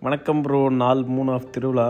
வணக்கம் ப்ரோ. நாள் 3 ஆஃப் திருவிழா.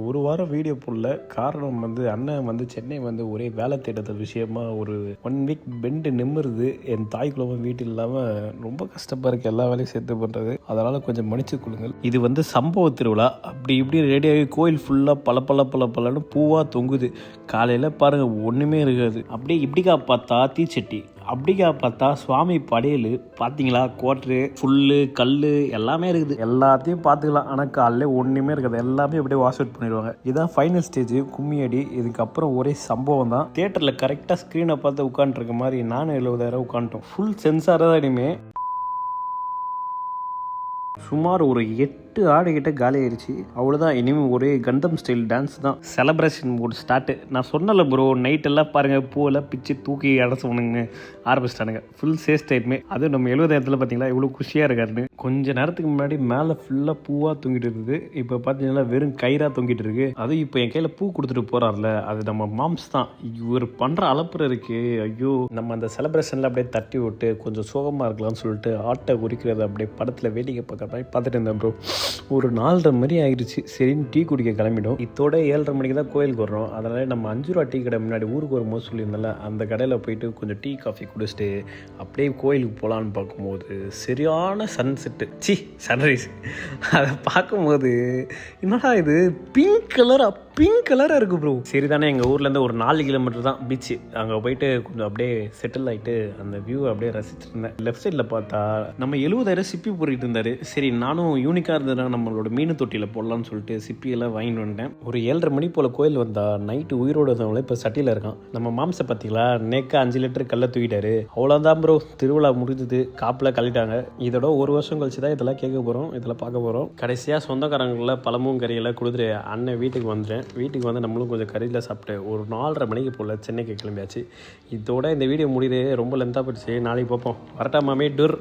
ஒரு வாரம் வீடியோ போடல. காரணம் அண்ணன் சென்னை ஒரே வேலை தேடுதல் விஷயமா ஒரு 1 வீக் பெண்டு நிம்முறது. என் தாய் குலமும் வீட்டில் இல்லாமல் ரொம்ப கஷ்டமாக இருக்குது எல்லா வேலையும் சேர்த்து பண்ணுறது. அதனால் கொஞ்சம் மன்னிச்சு கொள்ளுங்கள். இது சம்பவ திருவிழா. அப்படி இப்படி ரெடியாகி கோயில் ஃபுல்லாக பல பூவாக தொங்குது. காலையில் பாருங்கள் ஒன்றுமே இருக்காது. அப்படியே இப்படிக்கா பார்த்தா தீச்சட்டி, அப்படிக்கா பார்த்தா சுவாமி படையல், பார்த்தீங்களா கோட்ரு ஃபுல்லு கல் எல்லாமே இருக்குது. எல்லாத்தையும் பார்த்துக்கலாம். ஆனால் காலையில் ஒன்றுமே இருக்காது. எல்லாமே அப்படியே வாஷ் அவுட் பண்ணிடுவாங்க. இதுதான் ஃபைனல் ஸ்டேஜ், கும்மியடி. இதுக்கப்புறம் ஒரே சம்பவம் தான். தியேட்டரில் கரெக்டாக ஸ்க்ரீனை பார்த்து உட்காந்துருக்க மாதிரி நானும் 70,000 உட்காந்துட்டோம். ஃபுல் சென்சாராக தான் இனிமே. சுமார் ஒரு 8 ஆடு கிட்ட காலி ஆயிடுச்சு. அவ்வளோதான். இனிமேல் ஒரே கண்டம் ஸ்டைல் டான்ஸ் தான். Celebration mood start. நான் சொன்னல ப்ரோ, நைட் எல்லாம் பாருங்கள் பூவெல்லாம் பிச்சு தூக்கி அடைச்சவனுங்க ஆரம்பிச்சிட்டானுங்க. ஃபுல் சேஸ் டைமே. அதுவும் நம்ம 70,000 பார்த்தீங்களா இவ்வளோ குஷியாக இருக்காருன்னு. கொஞ்ச நேரத்துக்கு முன்னாடி மேலே ஃபுல்லாக பூவாக தொங்கிட்டு இருக்குது. இப்போ பார்த்தீங்கன்னா வெறும் கயிறாக தொங்கிட்டு இருக்கு. அதுவும் இப்போ என் கையில் பூ கொடுத்துட்டு போகிறார்ல, அது நம்ம மாம்ஸ் தான். இவர் பண்ணுற அலப்புற இருக்கு. ஐயோ, நம்ம அந்த செலப்ரேஷனில் அப்படியே தட்டி விட்டு கொஞ்சம் சோகமாக இருக்கலாம்னு சொல்லிட்டு ஆட்டை குறிக்கிறது அப்படியே படத்தில் வேடிக்கை பார்க்குற மாதிரி பார்த்துட்டு இருந்தேன் ப்ரோ. ஒரு 4:30 மணி ஆகிடுச்சு. சரின்னு டீ குடிக்க கிளம்பிடும். இதோட 7:30 மணிக்கு தான் கோயிலுக்கு வர்றோம். அதனால நம்ம 5 ரூபா டீ கடை முன்னாடி ஊருக்கு வரும்போது சொல்லியிருந்தால அந்த கடையில் போயிட்டு கொஞ்சம் டீ காஃபி குடிச்சிட்டு அப்படியே கோயிலுக்கு போகலான்னு பார்க்கும்போது சரியான சன்செட்டு, சன்ரைஸ். அதை பார்க்கும்போது என்னடா இது பிங்க் கலராக இருக்குது ப்ரோ. சரி தானே, எங்கள் ஊர்லேருந்து ஒரு 4 கிலோமீட்டர் தான் பீச்சு. அங்கே போயிட்டு கொஞ்சம் அப்படியே செட்டில் ஆகிட்டு அந்த வியூவை அப்படியே ரசிச்சுட்டு இருந்தேன். லெஃப்ட் சைடில் பார்த்தா நம்ம 70,000 சிப்பி போட்டுட்டு இருந்தார். சரி, நானும் யூனிக்காக இருந்ததுன்னா நம்மளோட மீன் தொட்டியில் போடலான்னு சொல்லிட்டு சிப்பியெல்லாம் வாங்கிட்டு வந்துட்டேன். ஒரு 7:30 மணி போல் கோயில் வந்தால் நைட்டு உயிரோடு வந்தவங்களே இப்போ சட்டியில் இருக்கான். நம்ம மாம்சை பார்த்தீங்களா, நேக்கா 5 லிட்டர் கல்லை தூக்கிட்டாரு. அவ்வளோதான் ப்ரோ, திருவிழா முடிஞ்சது. காப்பில் கழிட்டாங்க. இதோட ஒரு வருஷம் கழிச்சு தான் இதெல்லாம் கேட்க போகிறோம், இதெல்லாம் பார்க்க போகிறோம். கடைசியாக சொந்தக்காரங்களில் பழமும் கறியெல்லாம் கொடுத்துட்டு அண்ணன் வீட்டுக்கு வந்துட்டேன். வீட்டுக்கு வந்து நம்மளும் கொஞ்சம் கறியில் சாப்பிட்டு ஒரு 4:30 மணிக்கு போல் சென்னைக்கு கிளம்பியாச்சு. இதோட இந்த வீடியோ முடியுது. ரொம்ப லென்த்தாக போயிடுச்சு. நாளைக்கு பார்ப்போம். வரட்டா மாமே டூர்.